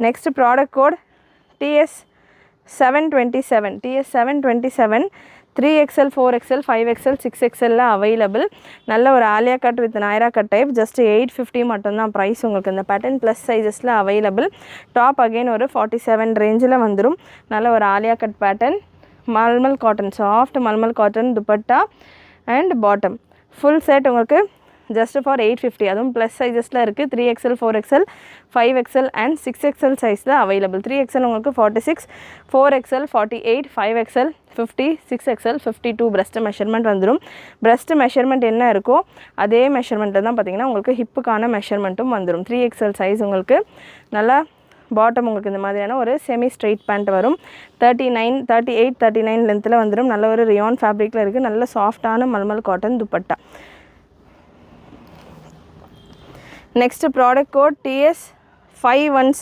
Next product code TS727 3XL 4XL 5XL 6XL available. நல்ல ஒரு Alia cut with Naira cut type just 850 மட்டும்தான் price உங்களுக்கு இந்த பேட்டர்ன் ப்ளஸ் சைஸஸில் அவைலபிள். டாப் அகைன் ஒரு 47 ரேஞ்சில் வந்துடும். நல்ல ஒரு Alia cut pattern, mulmul cotton, soft mulmul cotton dupatta and bottom full set உங்களுக்கு just for 850. அதுவும் ப்ளஸ் சைஸஸில் இருக்குது. 3XL 4XL 5XL and 6XL சைஸில் அவைலபிள். 3XL உங்களுக்கு 46, 4XL 48, 5XL 50, 6XL 52 breast measurement வந்துடும். breast மெஷர்மெண்ட் என்ன இருக்கோ அதே மெஷர்மெண்ட்டில் தான் பார்த்தீங்கன்னா உங்களுக்கு ஹிப்புக்கான மெஷர்மெண்ட்டும் வந்துடும். 3XL சைஸ் உங்களுக்கு நல்லா பாட்டம் உங்களுக்கு இந்த மாதிரியான ஒரு செமி ஸ்ட்ரெயிட் பேண்ட் வரும். 38, 39 லென்த்தில் வந்துடும். நல்ல ஒரு ரியான் ஃபேப்ரிக்கில் இருக்குது. நல்ல சாஃப்டான mulmul cotton dupatta. Next product code TS517